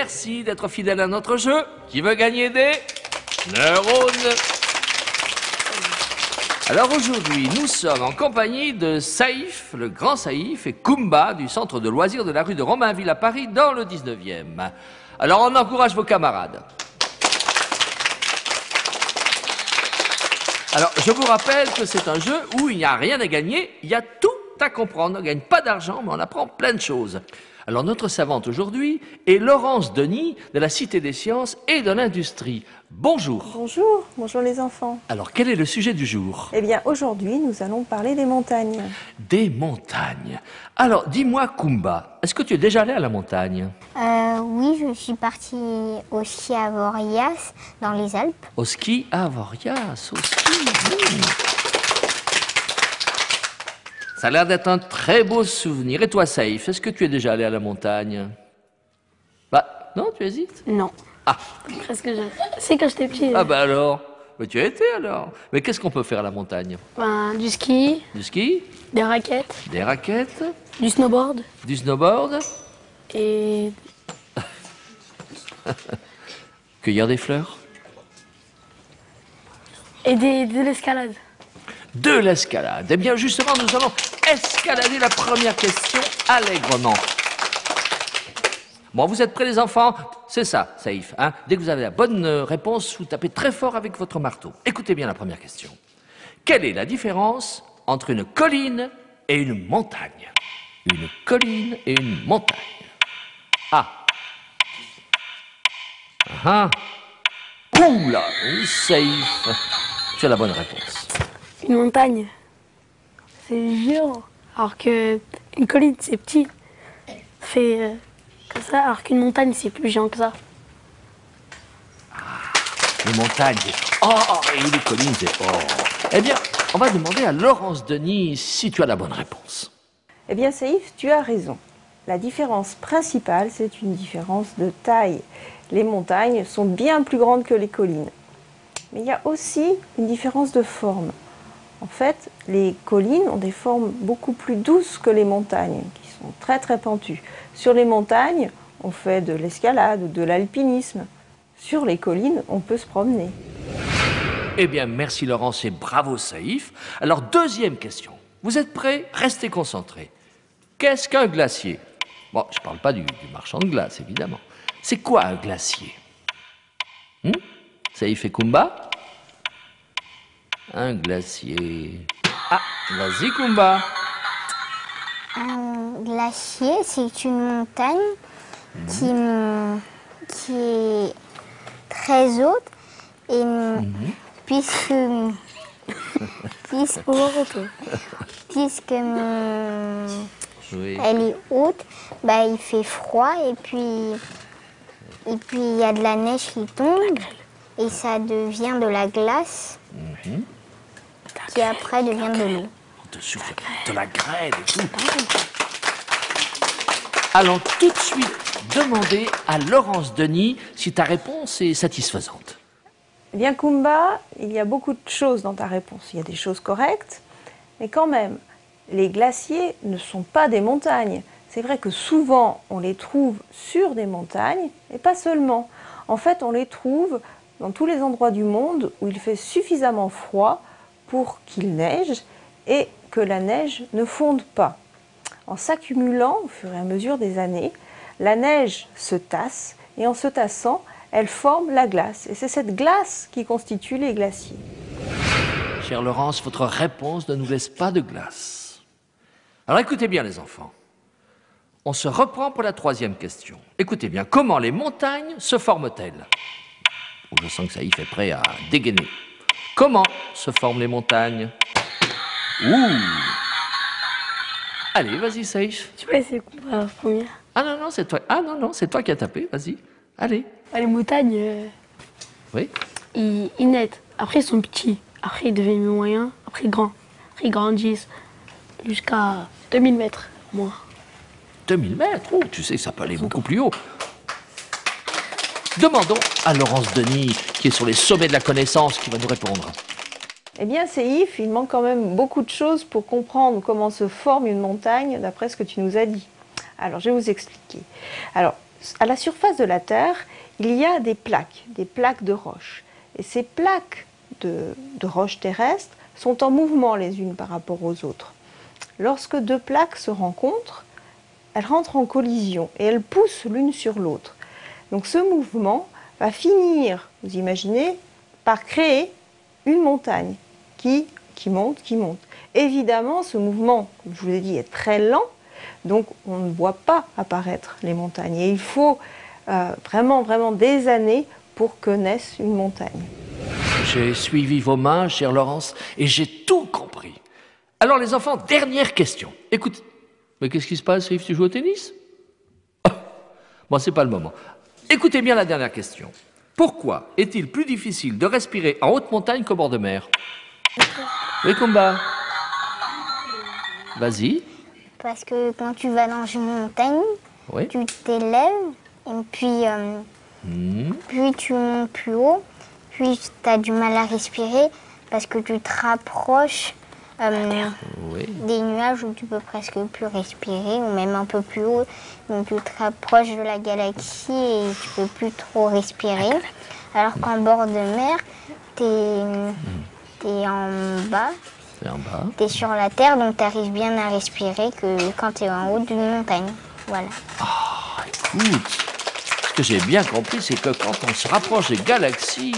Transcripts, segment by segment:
merci d'être fidèle à notre jeu. Qui veut gagner des neurones? Alors aujourd'hui, nous sommes en compagnie de Saïf, le grand Saïf, et Kumba du centre de loisirs de la rue de Romainville à Paris, dans le 19e. Alors on encourage vos camarades. Alors je vous rappelle que c'est un jeu où il n'y a rien à gagner, il y a tout à comprendre. On ne gagne pas d'argent, mais on apprend plein de choses. Alors notre savante aujourd'hui est Laurence Denis de la Cité des Sciences et de l'Industrie. Bonjour. Bonjour, bonjour les enfants. Alors quel est le sujet du jour? Eh bien aujourd'hui nous allons parler des montagnes. Des montagnes. Alors dis-moi Kumba, est-ce que tu es déjà allé à la montagne? Oui, je suis partie au ski à Vorias, dans les Alpes. Au ski à Vorias, au ski. Ça a l'air d'être un très beau souvenir. Et toi, Saïf, est-ce que tu es déjà allé à la montagne? Bah, non, tu hésites? Non. Ah. Presque jamais. C'est quand j'étais petit. Ah bah alors. Mais tu as été alors. Mais qu'est-ce qu'on peut faire à la montagne? Ben, du ski, Du ski, des raquettes, des raquettes, du snowboard du snowboard, et cueillir des fleurs, de l'escalade. de l'escalade. Eh bien, justement, nous allons escalader la première question allègrement. Bon, vous êtes prêts les enfants? C'est ça, Saïf. Hein? Dès que vous avez la bonne réponse, vous tapez très fort avec votre marteau. Écoutez bien la première question. Quelle est la différence entre une colline et une montagne? Une colline et une montagne. Ah. Ah. Ouh là, Saïf. Tu as la bonne réponse. Une montagne, c'est géant. Alors que une colline, c'est petit. Ça fait comme ça, alors qu'une montagne, c'est plus géant que ça. Les montagnes, c'est... Oh, et les collines, c'est... Oh. Eh bien, on va demander à Laurence Denis si tu as la bonne réponse. Eh bien Saïf, tu as raison. La différence principale, c'est une différence de taille. Les montagnes sont bien plus grandes que les collines. Mais il y a aussi une différence de forme. En fait, les collines ont des formes beaucoup plus douces que les montagnes, qui sont très très pentues. Sur les montagnes, on fait de l'escalade ou de l'alpinisme. Sur les collines, on peut se promener. Eh bien, merci Laurence et bravo Saïf. Alors, deuxième question. Vous êtes prêts? Restez concentrés. Qu'est-ce qu'un glacier? Bon, je ne parle pas du marchand de glace, évidemment. C'est quoi un glacier? Saïf et Kumba? Un glacier... Ah, vas-y Kumba. Un glacier, c'est une montagne qui est très haute et puisque Oui. elle est haute, bah, il fait froid et puis il y a de la neige qui tombe et ça devient de la glace qui après devient de l'eau. On te souffle de la grêle et tout. Allons tout de suite demander à Laurence Denis si ta réponse est satisfaisante. Eh bien Kumba, il y a beaucoup de choses dans ta réponse. Il y a des choses correctes, mais quand même, les glaciers ne sont pas des montagnes. C'est vrai que souvent, on les trouve sur des montagnes, et pas seulement. En fait, on les trouve dans tous les endroits du monde où il fait suffisamment froid pour qu'il neige et que la neige ne fonde pas. En s'accumulant au fur et à mesure des années, la neige se tasse et en se tassant, elle forme la glace. Et c'est cette glace qui constitue les glaciers. Chère Laurence, votre réponse ne nous laisse pas de glace. Alors écoutez bien les enfants. On se reprend pour la troisième question. Écoutez bien, comment les montagnes se forment-elles? Oh, je sens que Saïf est prêt à dégainer. Comment se forment les montagnes? Ouh! Allez, vas-y Saïf. Tu peux essayer la première. Ah non, non, c'est toi. Ah non, non, c'est toi qui as tapé, vas-y. Allez. Les montagnes, Oui. ils naissent. Après, ils sont petits. Après, ils deviennent moyens. Après, grands. Après, ils grandissent jusqu'à 2000 mètres, moins. 2000 mètres, oh, tu sais, ça peut aller beaucoup plus haut. Demandons à Laurence Denis, qui est sur les sommets de la connaissance, qui va nous répondre. Eh bien, Saïf, il manque quand même beaucoup de choses pour comprendre comment se forme une montagne, d'après ce que tu nous as dit. Alors, je vais vous expliquer. Alors, à la surface de la Terre, il y a des plaques de roches. Et ces plaques de roches terrestres sont en mouvement les unes par rapport aux autres. Lorsque deux plaques se rencontrent, elles rentrent en collision et elles poussent l'une sur l'autre. Donc ce mouvement va finir, vous imaginez, par créer une montagne qui monte, qui monte. Évidemment, ce mouvement, comme je vous l'ai dit, est très lent, donc on ne voit pas apparaître les montagnes. Et il faut vraiment des années pour que naisse une montagne. J'ai suivi vos mains, chère Laurence, et j'ai tout compris. Alors les enfants, dernière question. Écoute, mais qu'est-ce qui se passe, Yves, tu joues au tennis? Bon, c'est pas le moment. Écoutez bien la dernière question. Pourquoi est-il plus difficile de respirer en haute montagne qu'au bord de mer? Oui, Kumba. Vas-y. Parce que quand tu vas dans une montagne, Oui. tu t'élèves et puis tu montes plus haut, puis tu as du mal à respirer parce que tu te rapproches Oui. des nuages où tu peux presque plus respirer, ou même un peu plus haut, donc tu te rapproches de la galaxie et tu peux plus trop respirer. Alors qu'en bord de mer, t'es en bas, C'est en bas. t'es sur la terre, donc t'arrives bien à respirer que quand t'es en haut d'une montagne. Voilà. Écoute, ce que j'ai bien compris, c'est que quand on se rapproche des galaxies,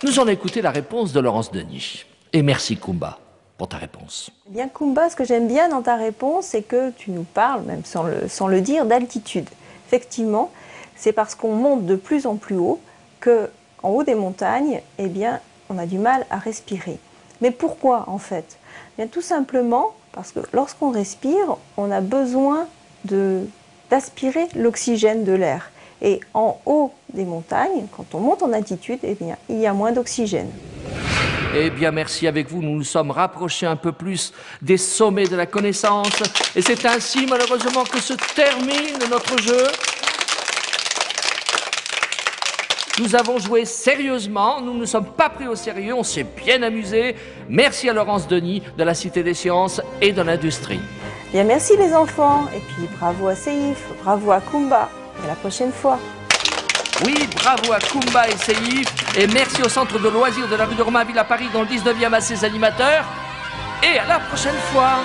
nous allons écouter la réponse de Laurence Denis. Et merci, Kumba, pour ta réponse. Eh bien, Kumba, ce que j'aime bien dans ta réponse, c'est que tu nous parles, même sans le dire, d'altitude. Effectivement, c'est parce qu'on monte de plus en plus haut qu'en haut des montagnes, eh bien, on a du mal à respirer. Mais pourquoi, en fait? Eh bien, tout simplement parce que lorsqu'on respire, on a besoin d'aspirer l'oxygène de l'air. Et en haut des montagnes, quand on monte en altitude, eh bien, il y a moins d'oxygène. Eh bien, merci. Avec vous, nous nous sommes rapprochés un peu plus des sommets de la connaissance. Et c'est ainsi, malheureusement, que se termine notre jeu. Nous avons joué sérieusement, nous ne nous sommes pas pris au sérieux, on s'est bien amusé. Merci à Laurence Denis de la Cité des Sciences et de l'Industrie. Bien, merci les enfants, et puis bravo à Seif, bravo à Kumba, et à la prochaine fois. Oui, bravo à Kumba et Seif, et merci au Centre de loisirs de la rue de Romainville à Paris dans le 19e à ses animateurs. Et à la prochaine fois.